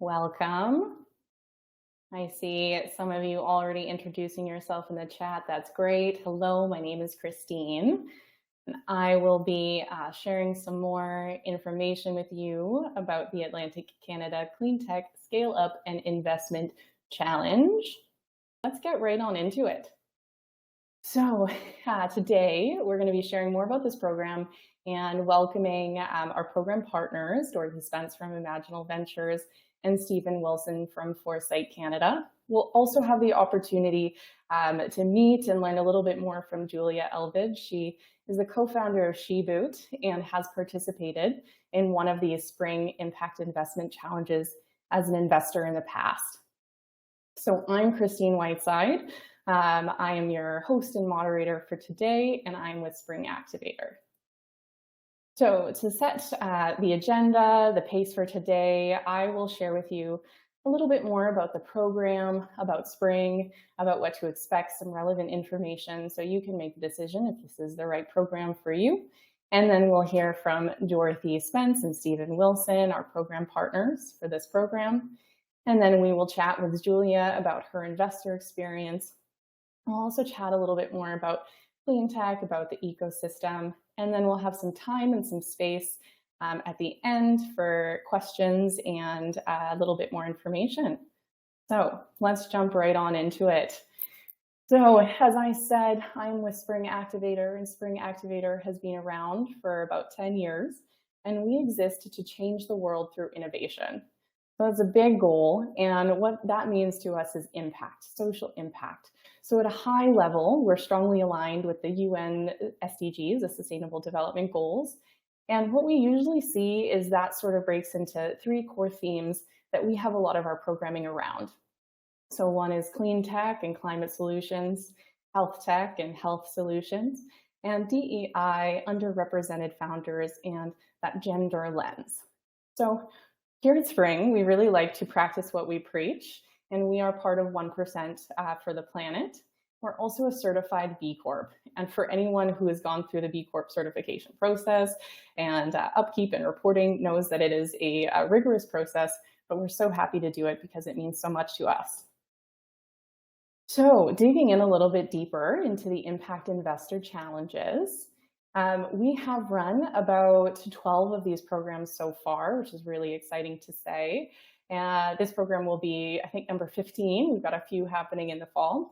Welcome. I see some of you already introducing yourself in the chat. That's great. Hello, my name is Christine. And I will be sharing some more information with you about the Atlantic Canada Cleantech Scale Up and Investment Challenge. Let's get right on into it. So today we're going to be sharing more about this program and welcoming our program partners, Dorothy Spence from Imaginal Ventures and Stephen Wilson from Foresight Canada. We'll also have the opportunity to meet and learn a little bit more from Julia Elvidge. She is the co-founder of SheBoot and has participated in one of these spring impact investment challenges as an investor in the past. So I'm Christine Whiteside. I am your host and moderator for today, and I'm with Spring Activator. So to set the agenda, the pace for today, I will share with you a little bit more about the program, about Spring, about what to expect, some relevant information so you can make a decision if this is the right program for you. And then we'll hear from Dorothy Spence and Stephen Wilson, our program partners for this program. And then we will chat with Julia about her investor experience. We'll also chat a little bit more about Cleantech, about the ecosystem, and then we'll have some time and some space at the end for questions and a little bit more information. So let's jump right on into it. So as I said, I'm with Spring Activator, and Spring Activator has been around for about 10 years, and we exist to change the world through innovation. So it's a big goal, and what that means to us is impact, social impact. So at a high level, we're strongly aligned with the UN SDGs, the Sustainable Development Goals. And what we usually see is that sort of breaks into three core themes that we have a lot of our programming around. So one is clean tech and climate solutions, health tech and health solutions, and DEI, underrepresented founders, and that gender lens. So here at Spring, we really like to practice what we preach, and we are part of 1% for the planet. We're also a certified B Corp. And for anyone who has gone through the B Corp certification process and upkeep and reporting knows that it is a rigorous process, but we're so happy to do it because it means so much to us. So digging in a little bit deeper into the Impact Investor Challenges, we have run about 12 of these programs so far, which is really exciting to say. This program will be, I think, number 15. We've got a few happening in the fall.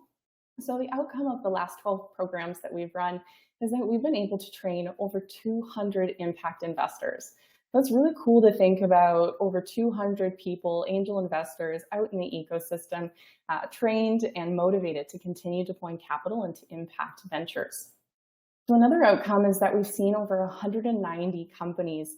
So the outcome of the last 12 programs that we've run is that we've been able to train over 200 impact investors. That's really cool to think about. Over 200 people, angel investors out in the ecosystem, trained and motivated to continue deploying capital into impact ventures. So another outcome is that we've seen over 190 companies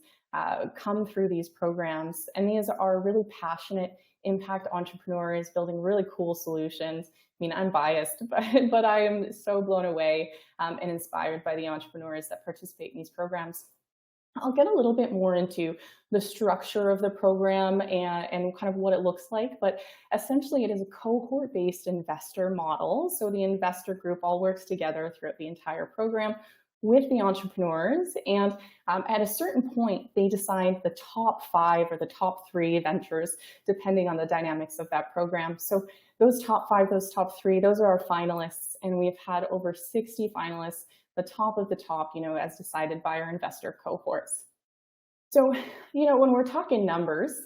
come through these programs, and these are really passionate impact entrepreneurs building really cool solutions. I mean, I'm biased, but I am so blown away and inspired by the entrepreneurs that participate in these programs. I'll get a little bit more into the structure of the program and kind of what it looks like, but essentially it is a cohort-based investor model. So the investor group all works together throughout the entire program with the entrepreneurs, and at a certain point, they decide the top 5 or the top 3 ventures, depending on the dynamics of that program. So those top 5, those top 3, those are our finalists, and we've had over 60 finalists, the top of the top, as decided by our investor cohorts. So, when we're talking numbers,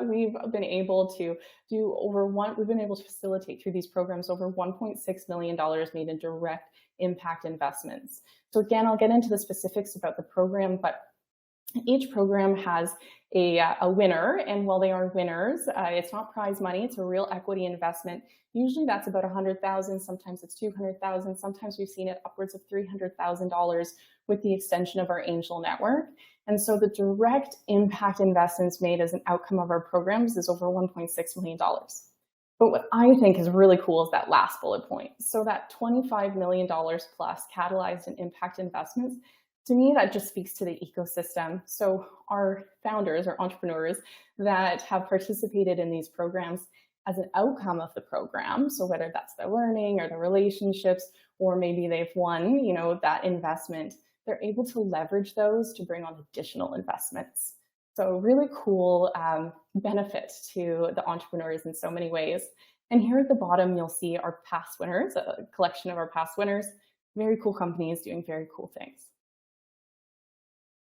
we've been able to facilitate through these programs over $1.6 million made in direct impact investments. So again, I'll get into the specifics about the program, but each program has a winner, and while they are winners, it's not prize money, it's a real equity investment. Usually that's about $100,000, sometimes it's $200,000, sometimes we've seen it upwards of $300,000 with the extension of our angel network. And so the direct impact investments made as an outcome of our programs is over $1.6 million. But what I think is really cool is that last bullet point. So that $25 million plus catalyzed in impact investments, to me, that just speaks to the ecosystem. So our founders, our entrepreneurs that have participated in these programs as an outcome of the program, so whether that's the learning or the relationships, or maybe they've won, that investment, they're able to leverage those to bring on additional investments. So really cool benefit to the entrepreneurs in so many ways. And here at the bottom, you'll see our past winners, a collection of our past winners, very cool companies doing very cool things.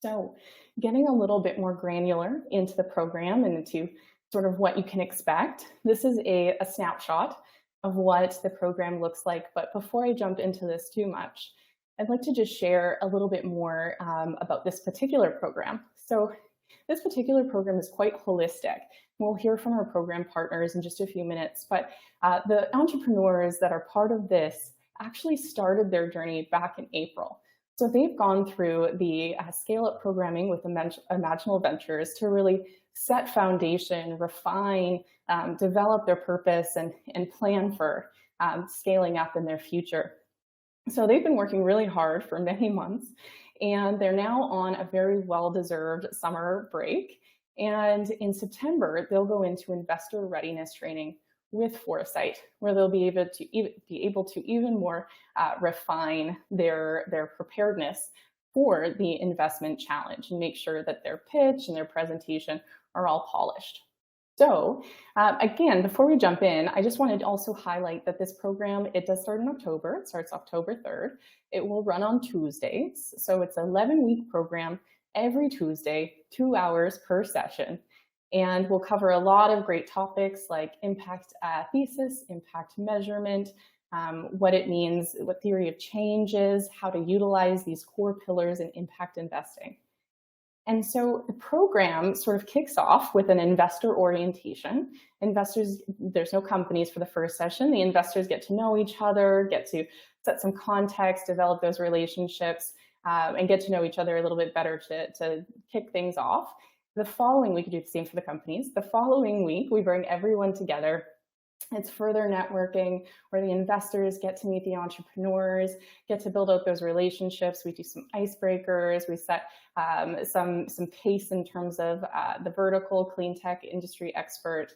So getting a little bit more granular into the program and into sort of what you can expect, this is a snapshot of what the program looks like. But before I jump into this too much, I'd like to just share a little bit more about this particular program. So this particular program is quite holistic. We'll hear from our program partners in just a few minutes, but the entrepreneurs that are part of this actually started their journey back in April. So they've gone through the scale-up programming with Imaginal Ventures to really set foundation, refine, develop their purpose, and plan for scaling up in their future. So they've been working really hard for many months, and they're now on a very well-deserved summer break. And in September, they'll go into investor readiness training with Foresight, where they'll be able to even more refine their preparedness for the investment challenge and make sure that their pitch and their presentation are all polished. So again, before we jump in, I just wanted to also highlight that this program, it does start in October. It starts October 3rd. It will run on Tuesdays. So it's an 11-week program every Tuesday, 2 hours per session. And we'll cover a lot of great topics like impact thesis, impact measurement, what it means, what theory of change is, how to utilize these core pillars in impact investing. And so the program sort of kicks off with an investor orientation. Investors, there's no companies for the first session. The investors get to know each other, get to set some context, develop those relationships, and get to know each other a little bit better to kick things off. The following week, we do the same for the companies. The following week, we bring everyone together. It's further networking where the investors get to meet the entrepreneurs, get to build out those relationships. We do some icebreakers. We set some pace in terms of the vertical Cleantech industry expert.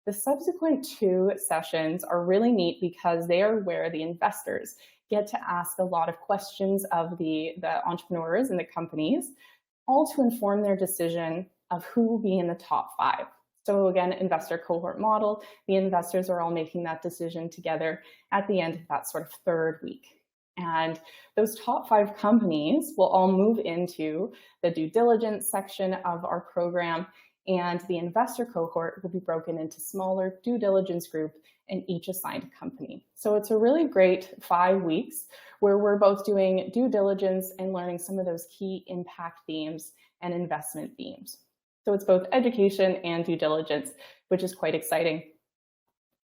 The subsequent 2 sessions are really neat because they are where the investors get to ask a lot of questions of the entrepreneurs and the companies, all to inform their decision of who will be in the top 5. So again, investor cohort model, the investors are all making that decision together at the end of that sort of 3rd week. And those top 5 companies will all move into the due diligence section of our program, and the investor cohort will be broken into smaller due diligence group and each assigned a company. So it's a really great 5 weeks where we're both doing due diligence and learning some of those key impact themes and investment themes. So it's both education and due diligence, which is quite exciting.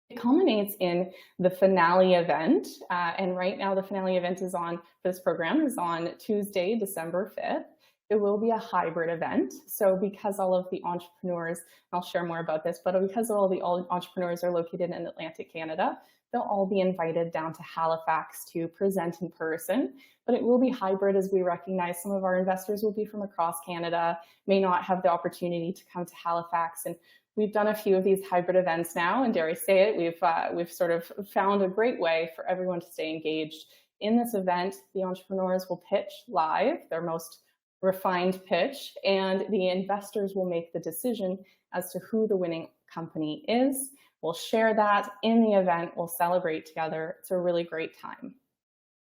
It culminates in the finale event. And right now the finale event is for this program is on Tuesday, December 5th. It will be a hybrid event. So because all of the entrepreneurs, I'll share more about this, but because all the entrepreneurs are located in Atlantic Canada, they'll all be invited down to Halifax to present in person, but it will be hybrid as we recognize some of our investors will be from across Canada, may not have the opportunity to come to Halifax. And we've done a few of these hybrid events now, and dare I say it, we've sort of found a great way for everyone to stay engaged. In this event, the entrepreneurs will pitch live, their most refined pitch, and the investors will make the decision as to who the winning company is. We'll share that in the event. We'll celebrate together. It's a really great time.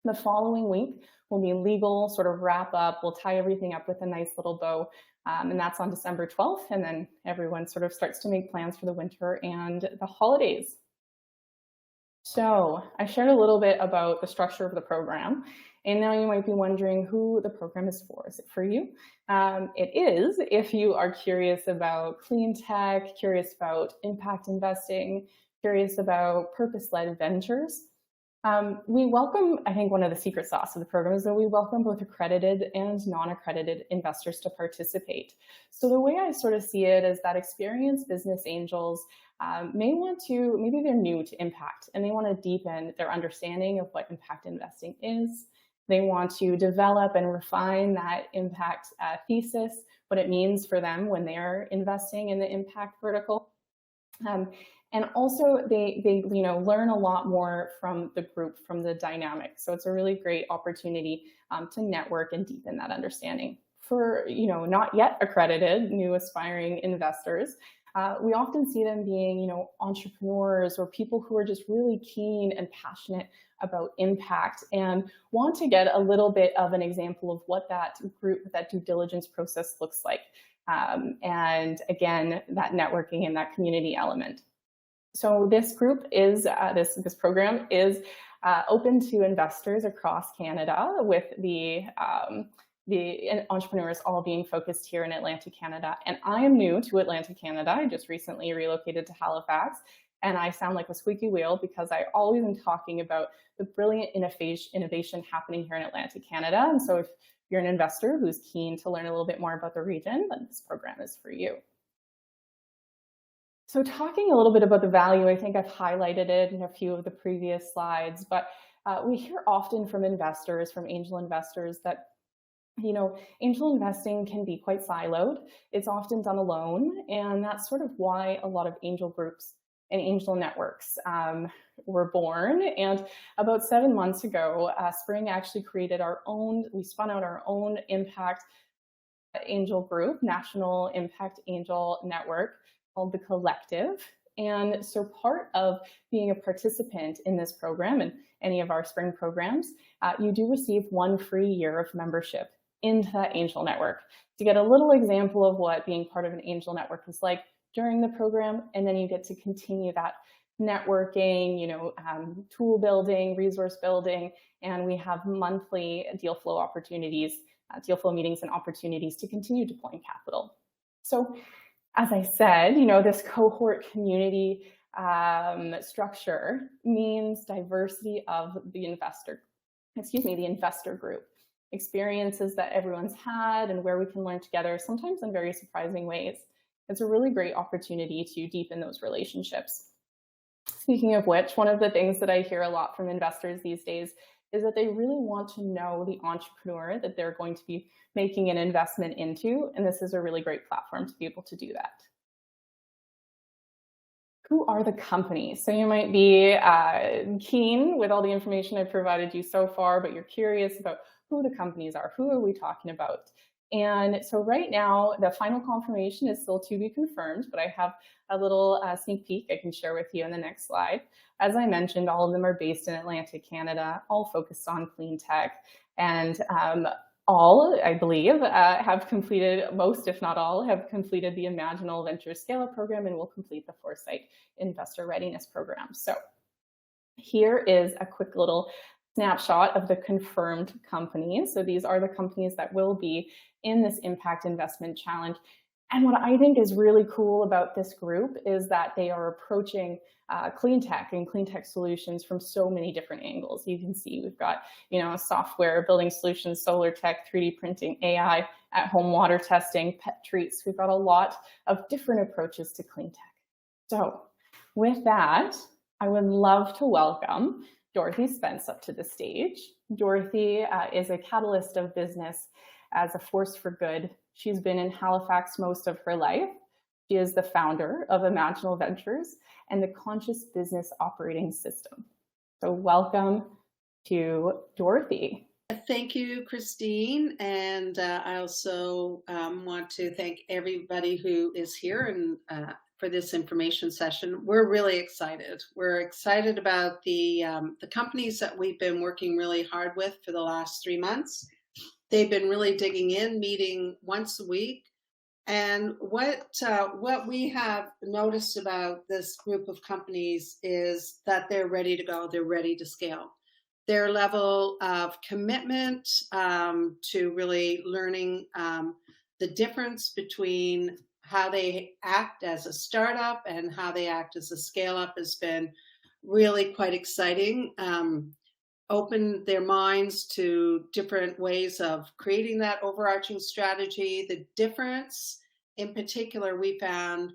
The following week will be legal sort of wrap up. We'll tie everything up with a nice little bow. And that's on December 12th. And then everyone sort of starts to make plans for the winter and the holidays. So I shared a little bit about the structure of the program. And now you might be wondering who the program is for. Is it for you? It is if you are curious about clean tech, curious about impact investing, curious about purpose-led ventures. We welcome, I think one of the secret sauce of the program is that we welcome both accredited and non-accredited investors to participate. So the way I sort of see it is that experienced business angels maybe they're new to impact and they want to deepen their understanding of what impact investing is. They want to develop and refine that impact thesis, what it means for them when they're investing in the impact vertical. And also they learn a lot more from the group, from the dynamic. So it's a really great opportunity to network and deepen that understanding. for not yet accredited new aspiring investors, we often see them being entrepreneurs or people who are just really keen and passionate about impact and want to get a little bit of an example of what that due diligence process looks like. And again, that networking and that community element. So this group is, this program is open to investors across Canada, with the entrepreneurs all being focused here in Atlantic Canada. And I am new to Atlantic Canada. I just recently relocated to Halifax, and I sound like a squeaky wheel because I always am talking about the brilliant innovation happening here in Atlantic Canada. And so if you're an investor who's keen to learn a little bit more about the region, then this program is for you. So talking a little bit about the value, I think I've highlighted it in a few of the previous slides, but we hear often from investors, from angel investors, that angel investing can be quite siloed. It's often done alone, and that's sort of why a lot of angel groups and angel networks were born. And about 7 months ago, Spring actually created we spun out our own impact angel group, National Impact Angel Network, called The Collective. And so part of being a participant in this program and any of our spring programs, you do receive 1 free year of membership into that angel network to get a little example of what being part of an angel network is like during the program. And then you get to continue that networking, tool building, resource building, and we have monthly deal flow opportunities, deal flow meetings and opportunities to continue deploying capital. So as I said, this cohort community structure means diversity of the investor group, experiences that everyone's had and where we can learn together, sometimes in very surprising ways. It's a really great opportunity to deepen those relationships. Speaking of which, one of the things that I hear a lot from investors these days is that they really want to know the entrepreneur that they're going to be making an investment into, and this is a really great platform to be able to do that. Who are the companies? So you might be keen with all the information I've provided you so far, but you're curious about who the companies are. Who are we talking about? And so right now, the final confirmation is still to be confirmed, but I have a little sneak peek I can share with you in the next slide. As I mentioned, all of them are based in Atlantic Canada, all focused on clean tech, and all, I believe, have completed, most if not all, have completed the Imaginal Venture Scale-Up program and will complete the Foresight Investor Readiness program. So here is a quick little snapshot of the confirmed companies. So these are the companies that will be in this Impact Investment Challenge. And what I think is really cool about this group is that they are approaching clean tech and clean tech solutions from so many different angles. You can see we've got, software, building solutions, solar tech, 3D printing, AI, at-home water testing, pet treats. We've got a lot of different approaches to clean tech. So with that, I would love to welcome Dorothy Spence up to the stage. Dorothy is a catalyst of business as a force for good. She's been in Halifax most of her life. She is the founder of Imaginal Ventures and the Conscious Business Operating System. So welcome to Dorothy. Thank you, Christine. And I also want to thank everybody who is here and for this information session. We're really excited. We're excited about the companies that we've been working really hard with for the last 3 months. They've been really digging in, meeting once a week. And what we have noticed about this group of companies is that they're ready to go. They're ready to scale. Their level of commitment to really learning the difference between how they act as a startup and how they act as a scale-up has been really quite exciting. Opened their minds to different ways of creating that overarching strategy. The difference in particular we found,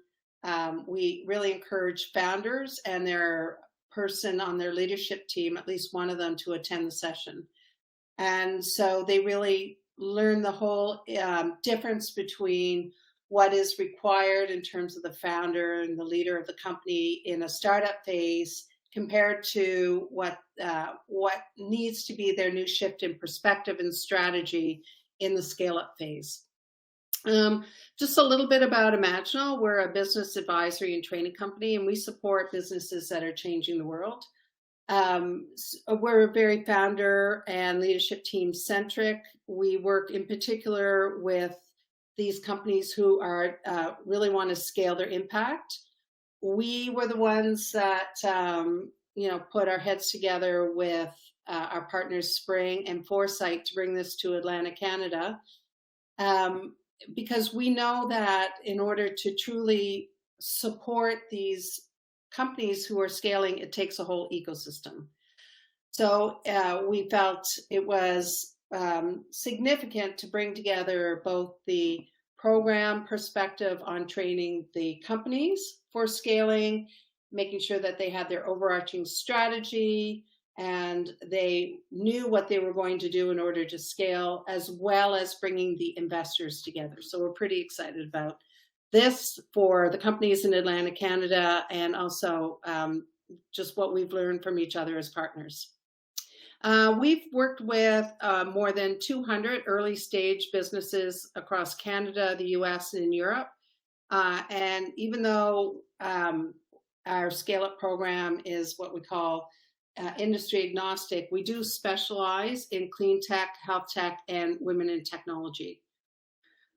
we really encourage founders and their person on their leadership team, at least one of them, to attend the session. And so they really learn the whole difference between what is required in terms of the founder and the leader of the company in a startup phase compared to what needs to be their new shift in perspective and strategy in the scale-up phase. Just a little bit about Imaginal. We're a business advisory and training company, and we support businesses that are changing the world. We're very founder and leadership team centric. We work in particular with these companies who are really want to scale their impact. We were the ones that put our heads together with our partners Spring and Foresight to bring this to Atlanta, Canada, because we know that in order to truly support these companies who are scaling, it takes a whole ecosystem. So we felt it was significant to bring together both the program perspective on training the companies for scaling, making sure that they had their overarching strategy and they knew what they were going to do in order to scale, as well as bringing the investors together. So we're pretty excited about this for the companies in Atlanta, Canada, and also just what we've learned from each other as partners. We've worked with more than 200 early stage businesses across Canada, the US, and in Europe. And even though our scale-up program is what we call industry agnostic, we do specialize in clean tech, health tech, and women in technology.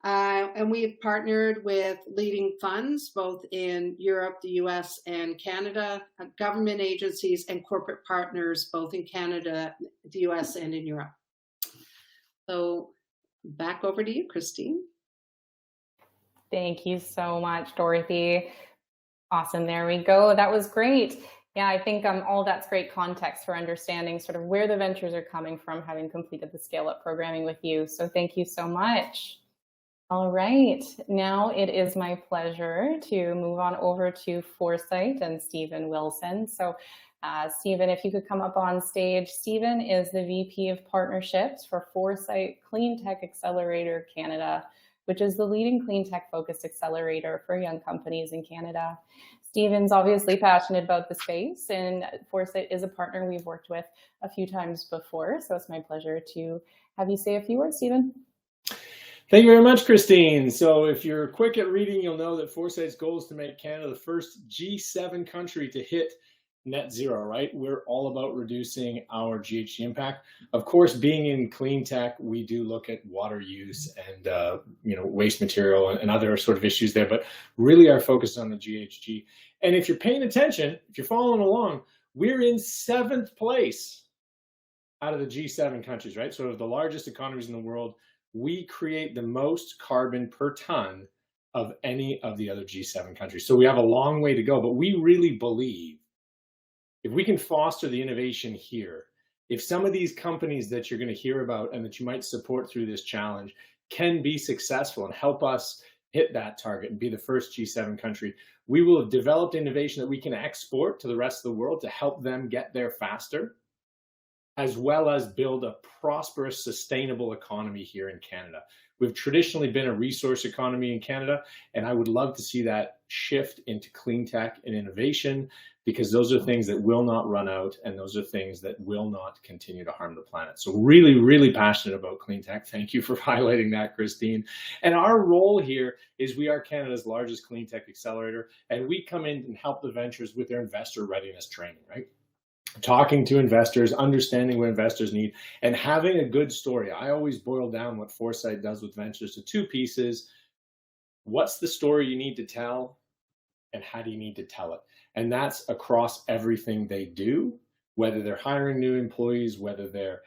And we have partnered with leading funds, both in Europe, the US, and Canada, government agencies, and corporate partners, both in Canada, the US, and in Europe. So back over to you, Christine. Thank you so much, Dorothy. Awesome. There we go. That was great. Yeah, I think all that's great context for understanding sort of where the ventures are coming from, having completed the scale-up programming with you. So thank you so much. All right, now it is my pleasure to move on over to Foresight and Stephen Wilson. So Stephen, if you could come up on stage. Stephen is the VP of Partnerships for Foresight Cleantech Accelerator Canada, which is the leading clean tech focused accelerator for young companies in Canada. Stephen's obviously passionate about the space, and Foresight is a partner we've worked with a few times before. So it's my pleasure to have you say a few words, Stephen. Thank you very much, Christine. So if you're quick at reading, you'll know that Foresight's goal is to make Canada the first G7 country to hit net zero, right? We're all about reducing our GHG impact. Of course, being in clean tech, we do look at water use and waste material and other sort of issues there, but really our focus is on the GHG. And if you're paying attention, if you're following along, we're in 7th place out of the G7 countries, right? So of the largest economies in the world, we create the most carbon per ton of any of the other G7 countries. So we have a long way to go, but we really believe if we can foster the innovation here, if some of these companies that you're going to hear about and that you might support through this challenge can be successful and help us hit that target and be the first G7 country, we will have developed innovation that we can export to the rest of the world to help them get there faster, as well as build a prosperous, sustainable economy here in Canada. We've traditionally been a resource economy in Canada, and I would love to see that shift into clean tech and innovation, because those are things that will not run out, and those are things that will not continue to harm the planet. So really, really passionate about clean tech. Thank you for highlighting that, Christine. And our role here is we are Canada's largest clean tech accelerator, and we come in and help the ventures with their investor readiness training, right? Talking to investors, understanding what investors need, and having a good story. I always boil down what Foresight does with ventures to 2 pieces. What's the story you need to tell, and how do you need to tell it? And that's across everything they do, whether they're hiring new employees, whether they're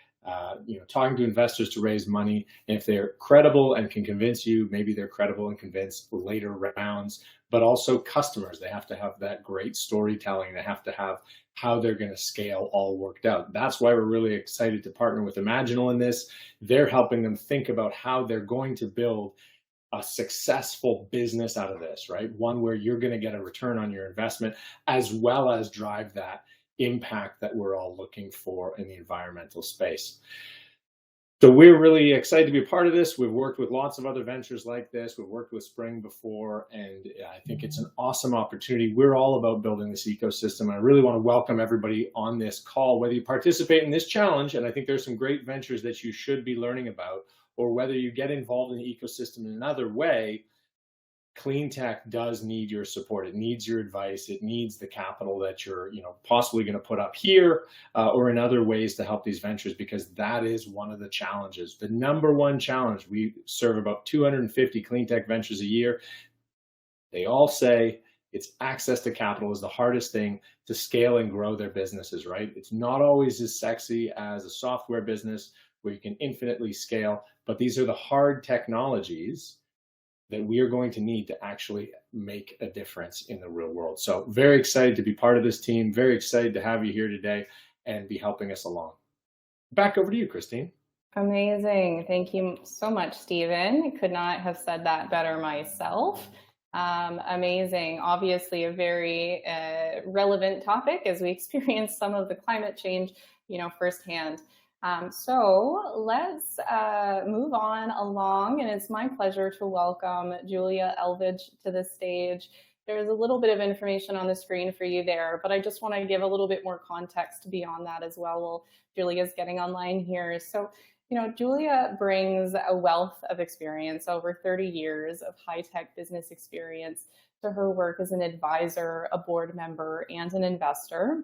talking to investors to raise money. And if they're credible and can convince you, maybe they're credible and convince later rounds, but also customers. They have to have that great storytelling. They have to have how they're going to scale all worked out. That's why we're really excited to partner with Imaginal in this. They're helping them think about how they're going to build a successful business out of this, right? One where you're going to get a return on your investment, as well as drive that impact that we're all looking for in the environmental space. So we're really excited to be a part of this. We've worked with lots of other ventures like this. We've worked with Spring before, and I think it's an awesome opportunity. We're all about building this ecosystem. I really want to welcome everybody on this call, whether you participate in this challenge, and I think there's some great ventures that you should be learning about, or whether you get involved in the ecosystem in another way, Cleantech does need your support. It needs your advice. It needs the capital that you're, possibly going to put up here or in other ways to help these ventures, because that is one of the challenges. The number one challenge, we serve about 250 Cleantech ventures a year. They all say it's access to capital is the hardest thing to scale and grow their businesses, right? It's not always as sexy as a software business where you can infinitely scale, but these are the hard technologies that we are going to need to actually make a difference in the real world. So very excited to be part of this team, very excited to have you here today and be helping us along. Back over to you, Christine. Amazing. Thank you so much, Stephen. Could not have said that better myself. Amazing. Obviously a very relevant topic as we experience some of the climate change, firsthand. So let's move on along, and it's my pleasure to welcome Julia Elvidge to the stage. There's a little bit of information on the screen for you there, but I just want to give a little bit more context beyond that as well while Julia's getting online here. So, Julia brings a wealth of experience, over 30 years of high-tech business experience, to her work as an advisor, a board member, and an investor.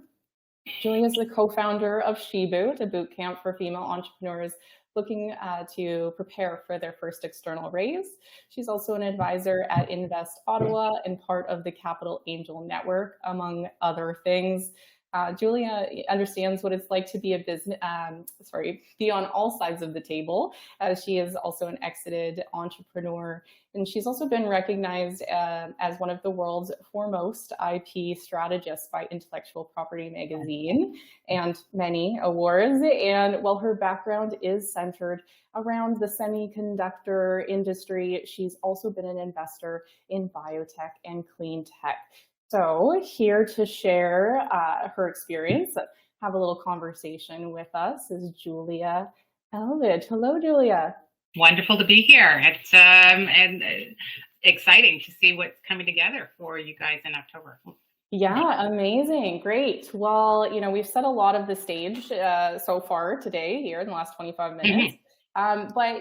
Julia is the co-founder of SheBoot, a boot camp for female entrepreneurs looking to prepare for their first external raise. She's also an advisor at Invest Ottawa and part of the Capital Angel Network, among other things. Julia understands what it's like to be be on all sides of the table, as she is also an exited entrepreneur. And she's also been recognized as one of the world's foremost IP strategists by Intellectual Property Magazine and many awards. And while her background is centered around the semiconductor industry, she's also been an investor in biotech and clean tech. So here to share her experience, have a little conversation with us, is Julia Elvidge. Hello, Julia. Wonderful to be here. It's exciting to see what's coming together for you guys in October. Yeah, amazing. Great. Well, we've set a lot of the stage so far today here in the last 25 minutes. But,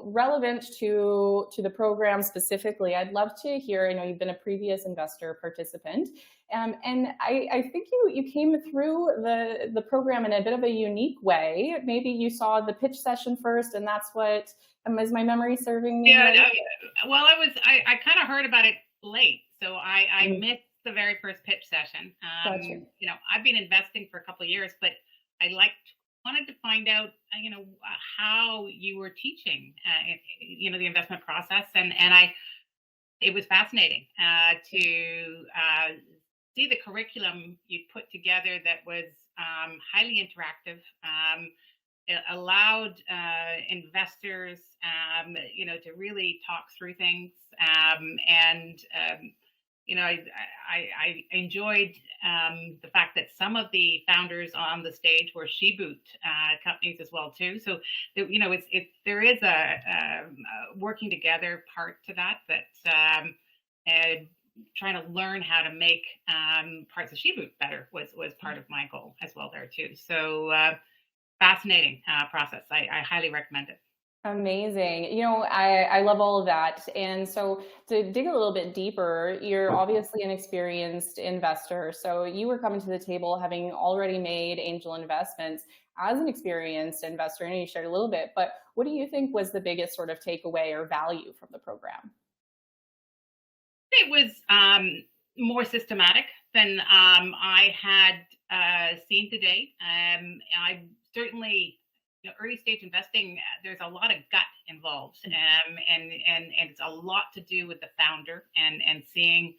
relevant to the program specifically, I'd love to hear, I know you've been a previous investor participant, and I think you came through the program in a bit of a unique way. Maybe you saw the pitch session first, and that's what, is my memory serving me? Yeah, well, I kind of heard about it late, so I missed the very first pitch session. Gotcha. I've been investing for a couple of years, but I wanted to find out, how you were teaching, the investment process, and it was fascinating to see the curriculum you put together that was highly interactive. It allowed investors, to really talk through things, I enjoyed the fact that some of the founders on the stage were SheBoot companies as well too. So there is a working together part to that trying to learn how to make parts of SheBoot better was part of my goal as well there too. So fascinating process. I highly recommend it. Amazing. I love all of that. And so to dig a little bit deeper, you're obviously an experienced investor. So you were coming to the table having already made angel investments as an experienced investor, and you shared a little bit, but what do you think was the biggest sort of takeaway or value from the program? It was more systematic than I had seen to date. I certainly, early stage investing, there's a lot of gut involved, and it's a lot to do with the founder and seeing,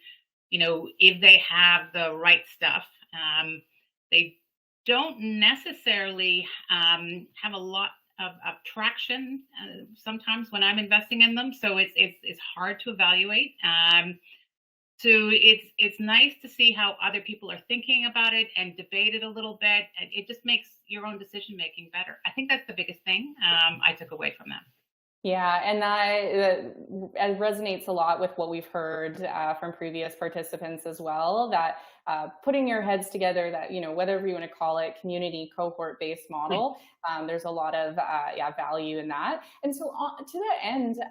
if they have the right stuff. They don't necessarily have a lot of traction sometimes when I'm investing in them, so it's hard to evaluate. So it's nice to see how other people are thinking about it and debate it a little bit. It just makes your own decision making better. I think that's the biggest thing I took away from them. Yeah, and that it resonates a lot with what we've heard from previous participants as well, that putting your heads together, that, whatever you want to call it, community cohort-based model, there's a lot of value in that. And so to that end,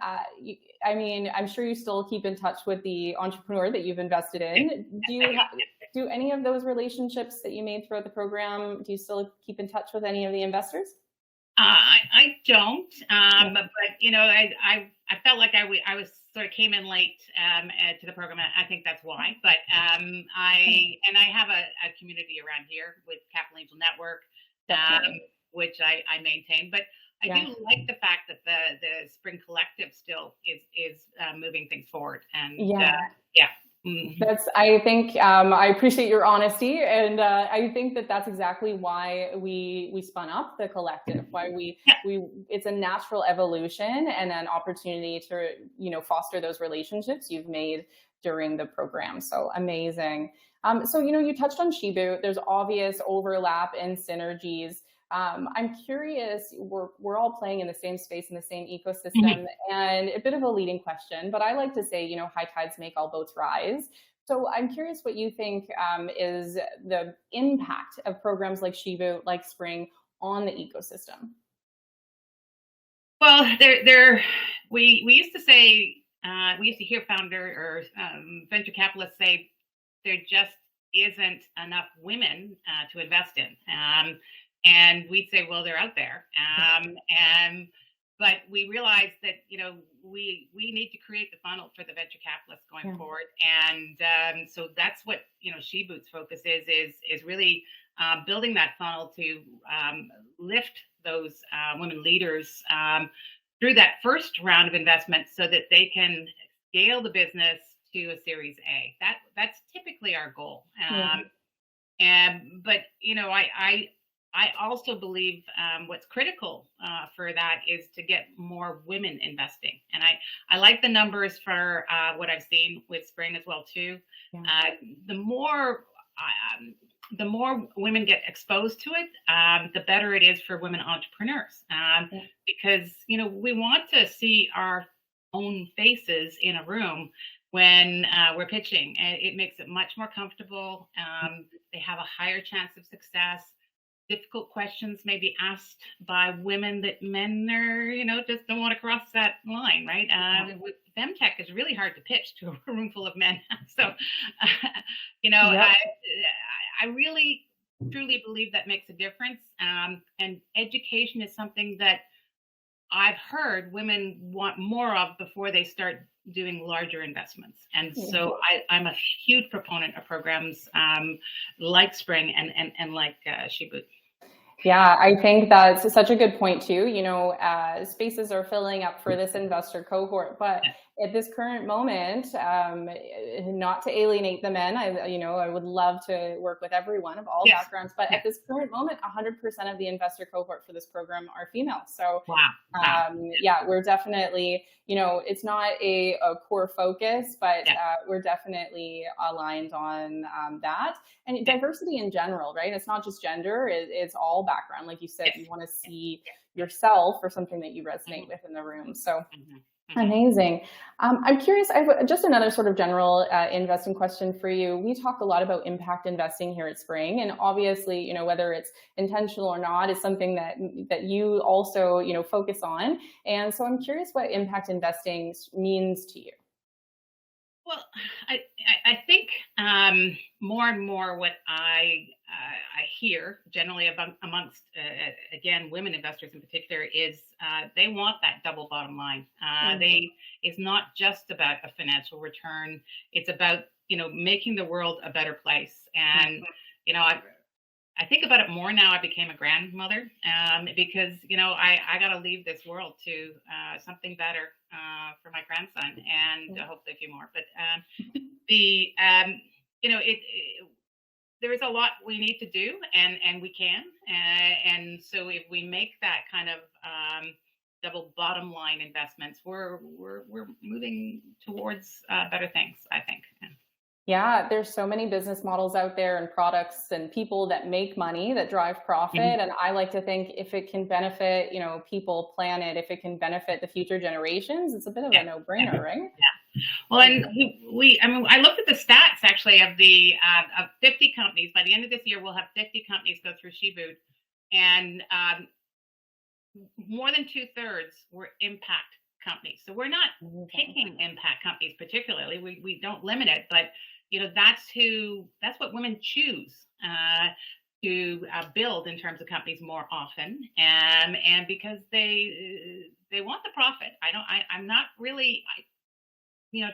I mean, I'm sure you still keep in touch with the entrepreneur that you've invested in. Do any of those relationships that you made throughout the program, do you still keep in touch with any of the investors? I don't, but I felt like I was sort of came in late to the program. I think that's why. But I have a community around here with Capital Angel Network, which I maintain. But I do like the fact that the Spring Collective still is moving things forward. And I think I appreciate your honesty, and I think that's exactly why we spun up the collective. Why it's a natural evolution and an opportunity to foster those relationships you've made during the program. So amazing. So you touched on SheBoot. There's obvious overlap and synergies. I'm curious, we're all playing in the same space, in the same ecosystem, and a bit of a leading question, but I like to say, high tides make all boats rise. So I'm curious what you think is the impact of programs like SheBoot, like Spring, on the ecosystem. Well, we used to say, we used to hear founder or venture capitalists say there just isn't enough women to invest in. And we'd say, well, they're out there. But we realized that, we need to create the funnel for the venture capitalists going forward. And so that's what, SheBoot's focus is really building that funnel to lift those women leaders through that first round of investment so that they can scale the business to a Series A. That's typically our goal. But, I also believe what's critical for that is to get more women investing. And I like the numbers for what I've seen with Spring as well, too. The more women get exposed to it, the better it is for women entrepreneurs. Because, we want to see our own faces in a room when we're pitching. It makes it much more comfortable. They have a higher chance of success. Difficult questions may be asked by women that men are, just don't want to cross that line, right? With Femtech, it's really hard to pitch to a room full of men. So, I really, truly believe that makes a difference. And education is something that I've heard women want more of before they start doing larger investments. And so I'm a huge proponent of programs like Spring and like SheBoot. Yeah, I think that's such a good point too. Spaces are filling up for this investor cohort, but at this current moment, not to alienate the men, I would love to work with everyone of all backgrounds, but at this current moment, 100% of the investor cohort for this program are female. So we're definitely, it's not a core focus, but we're definitely aligned on that. And diversity in general, right? It's not just gender, it's all background. Like you said, you want to see yourself or something that you resonate with in the room. So amazing. I'm curious, I have just another sort of general investing question for you. We talk a lot about impact investing here at Spring, and obviously, whether it's intentional or not is something that you also, focus on. And so I'm curious what impact investing means to you. Well, I think more and more what I hear generally amongst, again, women investors in particular is they want that double bottom line. It's not just about a financial return. It's about, making the world a better place. And, I think about it more now I became a grandmother because, I got to leave this world to something better for my grandson and hopefully a few more. But there is a lot we need to do and we can. And so if we make that kind of double bottom line investments, we're moving towards better things, I think. Yeah, there's so many business models out there and products and people that make money that drive profit. Mhm. And I like to think if it can benefit, people, planet, if it can benefit the future generations, it's a bit of Yeah, a yeah, no-brainer, right? yeah. Well, and I mean, I looked at the stats actually of the of 50 companies. By the end of this year, we'll have 50 companies go through SheBoot, and more than 2/3 were impact companies. So we're not picking impact companies particularly. We don't limit it, but that's what women choose to build in terms of companies more often, and because they want the profit. I'm not really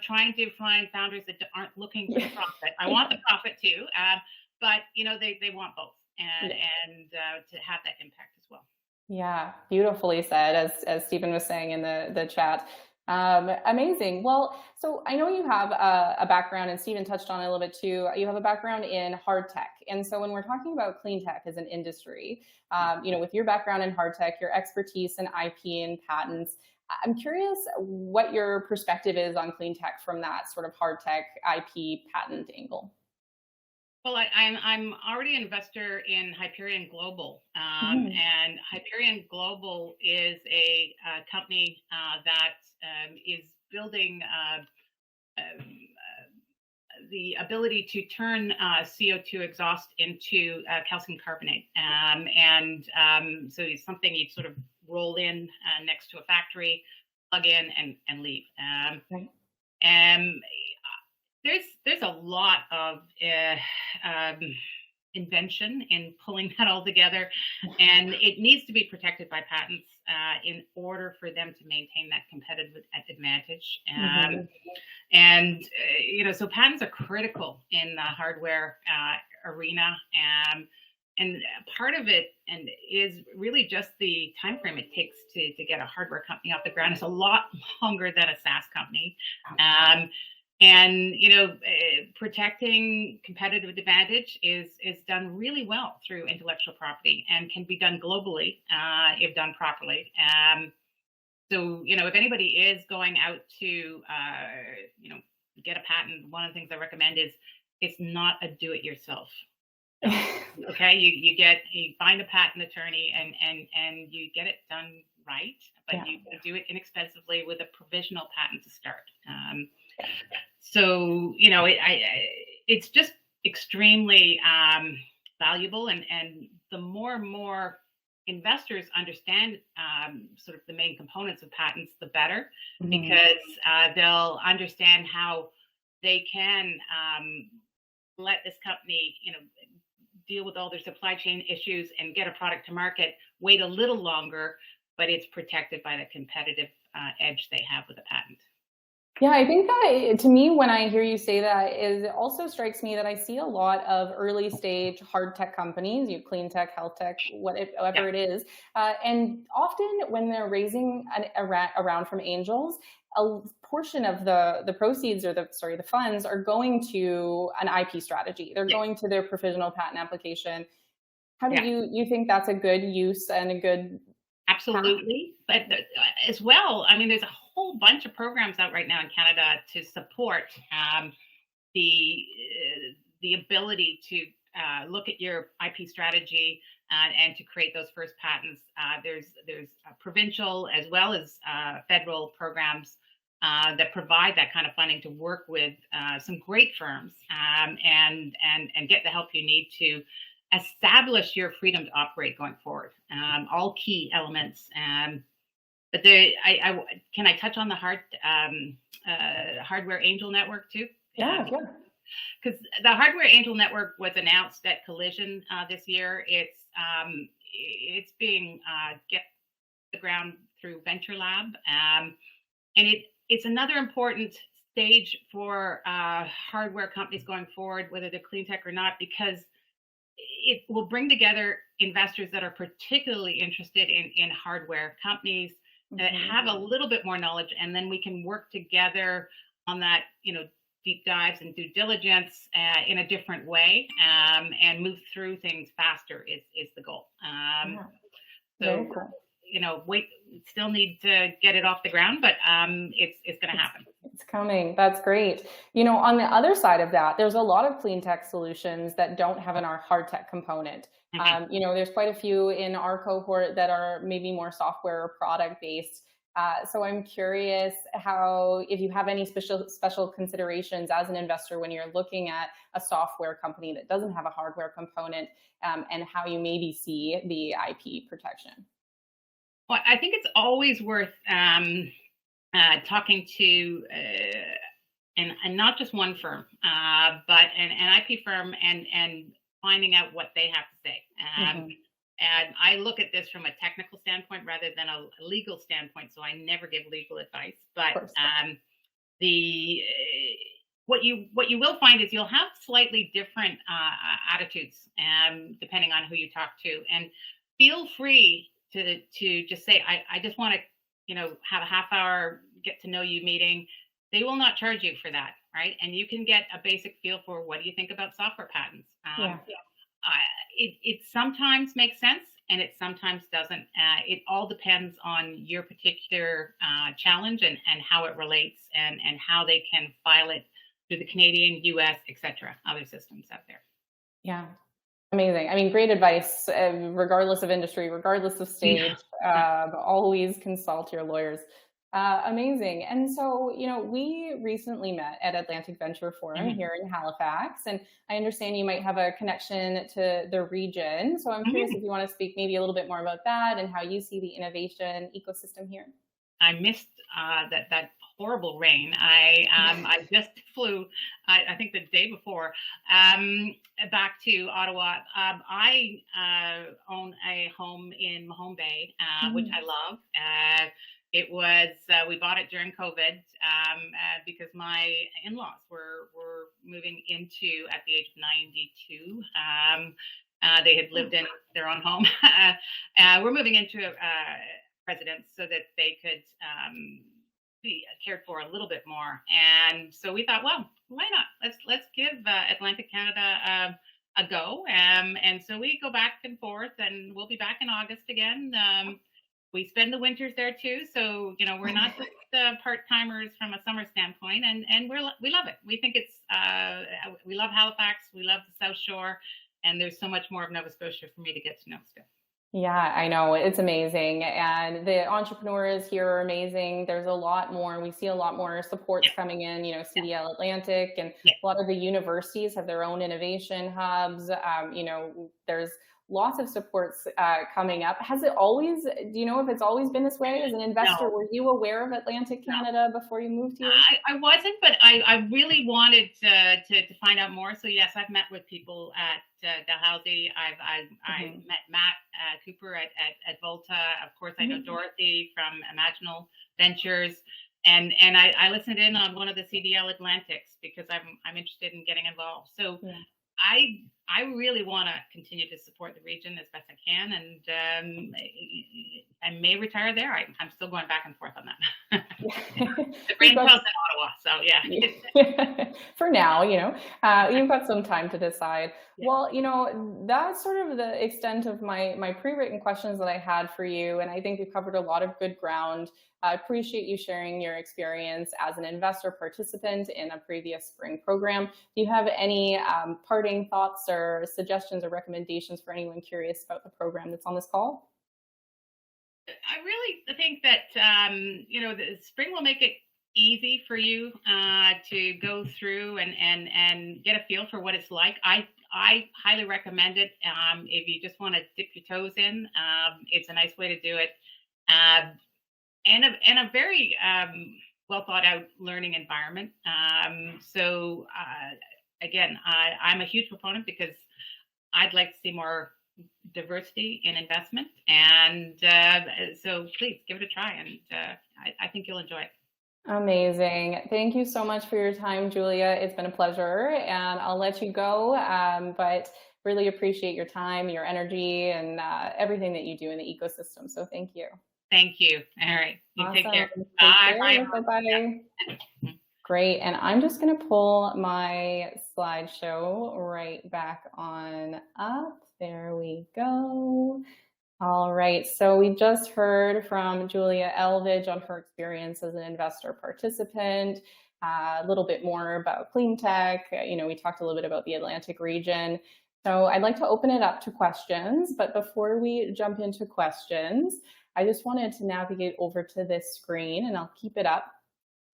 trying to find founders that aren't looking for the profit. I want the profit too, but they want both, and to have that impact as well. Yeah, beautifully said, as Stephen was saying in the chat. Amazing. Well, so I know you have a background, and Stephen touched on it a little bit too. You have a background in hard tech, and so when we're talking about clean tech as an industry, with your background in hard tech, your expertise in IP and patents, I'm curious what your perspective is on clean tech from that sort of hard tech IP patent angle. Well, I'm already an investor in Hyperion Global, and Hyperion Global is a company that is building the ability to turn CO2 exhaust into calcium carbonate, so it's something you sort of roll in next to a factory, plug in, and leave. And there's a lot of invention in pulling that all together, and it needs to be protected by patents in order for them to maintain that competitive advantage. So patents are critical in the hardware arena, and part of it is really just the time frame it takes to get a hardware company off the ground. It's a lot longer than a SaaS company. Protecting competitive advantage is done really well through intellectual property and can be done globally if done properly. If anybody is going out to get a patent, one of the things I recommend is it's not a do-it-yourself. Okay, you find a patent attorney and you get it done right, but you do it inexpensively with a provisional patent to start. It's just extremely valuable, and the more and more investors understand sort of the main components of patents, the better, because they'll understand how they can let this company, deal with all their supply chain issues and get a product to market, wait a little longer, but it's protected by the competitive edge they have with a patent. Yeah, I think that to me, when I hear you say that, it also strikes me that I see a lot of early stage hard tech companies, clean tech, health tech, whatever it is. And often when they're raising a round from angels, a portion of the proceeds or the funds are going to an IP strategy. They're going to their provisional patent application. How do you think that's a good use and a good? Absolutely. But as well, I mean, there's a whole bunch of programs out right now in Canada to support the ability to look at your IP strategy and to create those first patents. There's provincial as well as federal programs that provide that kind of funding to work with some great firms and get the help you need to establish your freedom to operate going forward. All key elements. But can I touch on the Hardware Angel Network too? Yeah. Because the Hardware Angel Network was announced at Collision this year. It's being get the ground through Venture Lab, and it's another important stage for hardware companies going forward, whether they're clean tech or not, because it will bring together investors that are particularly interested in hardware companies that have a little bit more knowledge, and then we can work together on that, deep dives and due diligence in a different way, and move through things faster is the goal. Very cool. still need to get it off the ground, but it's going to happen. It's coming. That's great. On the other side of that, there's a lot of clean tech solutions that don't have our hard tech component. There's quite a few in our cohort that are maybe more software or product based. So I'm curious if you have any special considerations as an investor when you're looking at a software company that doesn't have a hardware component, and how you maybe see the IP protection. Well, I think it's always worth talking to, and not just one firm, but an IP firm, and finding out what they have to say. And I look at this from a technical standpoint rather than a legal standpoint, so I never give legal advice. But what you will find is you'll have slightly different attitudes, depending on who you talk to. And feel free to just say, I just want to, have a half-hour get to know you meeting. They will not charge you for that, right? And you can get a basic feel for what do you think about software patents. It sometimes makes sense, and it sometimes doesn't. It all depends on your particular challenge and how it relates, and how they can file it through the Canadian, US, etc., other systems out there. Yeah. Amazing. I mean, great advice, regardless of industry, regardless of stage. Always consult your lawyers. Amazing. And so, we recently met at Atlantic Venture Forum here in Halifax, and I understand you might have a connection to the region. So I'm curious if you want to speak maybe a little bit more about that and how you see the innovation ecosystem here. I missed that horrible rain. I just flew, I think the day before, back to Ottawa. I own a home in Mahone Bay, which I love. It was, we bought it during COVID because my in-laws were moving into, at the age of 92. They had lived in their own home. We're moving into residence so that they could be cared for a little bit more. And so we thought, well, why not? Let's give Atlantic Canada a go. And so we go back and forth, and we'll be back in August again. We spend the winters there too, so we're not just part-timers from a summer standpoint, and we love it. We think it's we love Halifax, we love the South Shore, and there's so much more of Nova Scotia for me to get to know still. Yeah, I know, it's amazing, and the entrepreneurs here are amazing. There's a lot more. We see a lot more supports coming in. CDL Atlantic, and a lot of the universities have their own innovation hubs. There's lots of supports coming up. Has it always, do you know if it's always been this way as an investor? No. Were you aware of Atlantic Canada before you moved here? I wasn't, but I really wanted to find out more. So yes, I've met with people at Dalhousie. I met Matt Cooper at Volta. Of course, I know Dorothy from Imaginal Ventures. And I listened in on one of the CDL Atlantics because I'm interested in getting involved. So I really want to continue to support the region as best I can, and I may retire there. I'm still going back and forth on that. The rain falls in Ottawa, so yeah. For now, you've got some time to decide. Yeah. Well, that's sort of the extent of my pre-written questions that I had for you, and I think we've covered a lot of good ground. I appreciate you sharing your experience as an investor participant in a previous spring program. Do you have any parting thoughts or suggestions or recommendations for anyone curious about the program that's on this call? I really think that, the spring will make it easy for you to go through and get a feel for what it's like. I highly recommend it. If you just want to dip your toes in, it's a nice way to do it. And a very well thought out learning environment. So again, I'm a huge proponent because I'd like to see more diversity in investment. And so please give it a try. And I think you'll enjoy it. Amazing. Thank you so much for your time, Julia. It's been a pleasure, and I'll let you go. But really appreciate your time, your energy, and everything that you do in the ecosystem. So thank you. Thank you. All right. You awesome. Take care. Bye. Bye-bye. Great. And I'm just going to pull my slideshow right back on up. There we go. All right, so we just heard from Julia Elvidge on her experience as an investor participant, a little bit more about Cleantech. We talked a little bit about the Atlantic region. So I'd like to open it up to questions, but before we jump into questions, I just wanted to navigate over to this screen, and I'll keep it up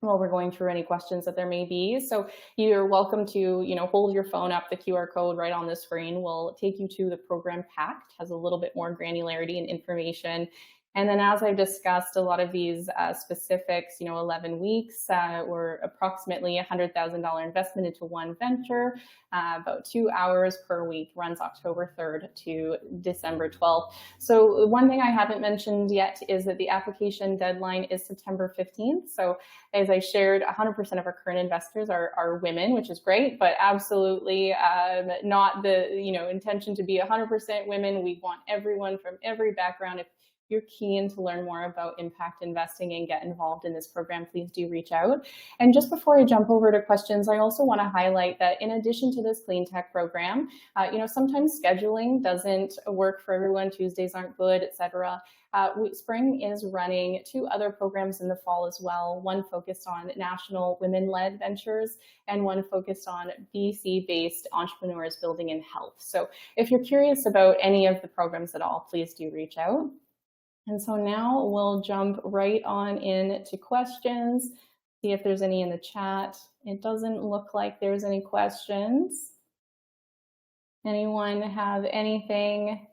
while we're going through any questions that there may be. So you're welcome to, hold your phone up. The QR code right on the screen will take you to the program pack. It has a little bit more granularity and information. And then, as I've discussed, a lot of these specifics, 11 weeks, or approximately $100,000 investment into one venture, about 2 hours per week, runs October 3rd to December 12th. So one thing I haven't mentioned yet is that the application deadline is September 15th. So as I shared, 100% of our current investors are women, which is great, but absolutely not the intention to be 100% women. We want everyone from every background. If you're keen to learn more about impact investing and get involved in this program, please do reach out. And just before I jump over to questions, I also want to highlight that in addition to this Cleantech program, sometimes scheduling doesn't work for everyone. Tuesdays aren't good, etc. Spring is running 2 other programs in the fall as well, one focused on national women-led ventures and one focused on BC-based entrepreneurs building in health. So if you're curious about any of the programs at all, please do reach out. And so now we'll jump right on into questions, see if there's any in the chat. It doesn't look like there's any questions. Anyone have anything?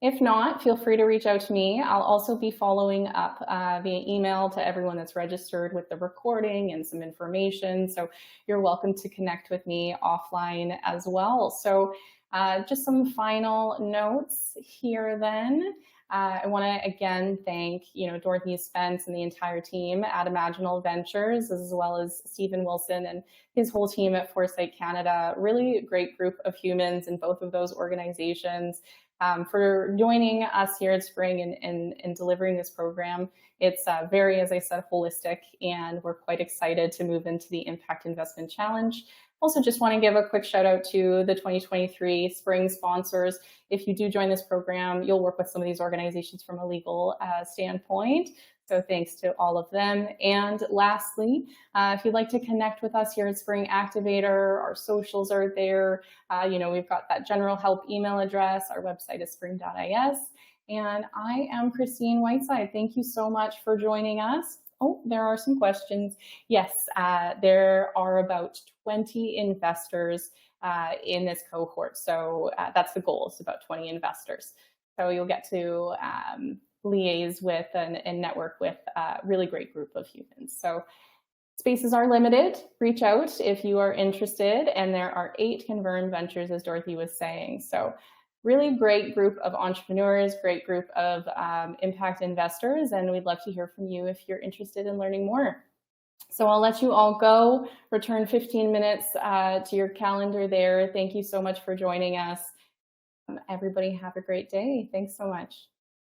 If not, feel free to reach out to me. I'll also be following up via email to everyone that's registered with the recording and some information. So you're welcome to connect with me offline as well. So just some final notes here then. I want to again thank Dorothy Spence and the entire team at Imaginal Ventures, as well as Stephen Wilson and his whole team at Foresight Canada. Really a great group of humans in both of those organizations for joining us here at Spring and delivering this program. It's very, as I said, holistic, and we're quite excited to move into the Impact Investment Challenge. Also, just want to give a quick shout out to the 2023 Spring sponsors. If you do join this program, you'll work with some of these organizations from a legal standpoint. So thanks to all of them. And lastly, if you'd like to connect with us here at Spring Activator, our socials are there. We've got that general help email address. Our website is spring.is. And I am Christine Whiteside. Thank you so much for joining us. Oh, there are some questions. Yes, there are about 20 investors in this cohort. So that's the goal, it's about 20 investors. So you'll get to liaise with and network with a really great group of humans. So spaces are limited. Reach out if you are interested. And there are 8 confirmed ventures, as Dorothy was saying. So really great group of entrepreneurs, great group of impact investors, and we'd love to hear from you if you're interested in learning more. So I'll let you all go, return 15 minutes to your calendar there. Thank you so much for joining us. Everybody have a great day. Thanks so much.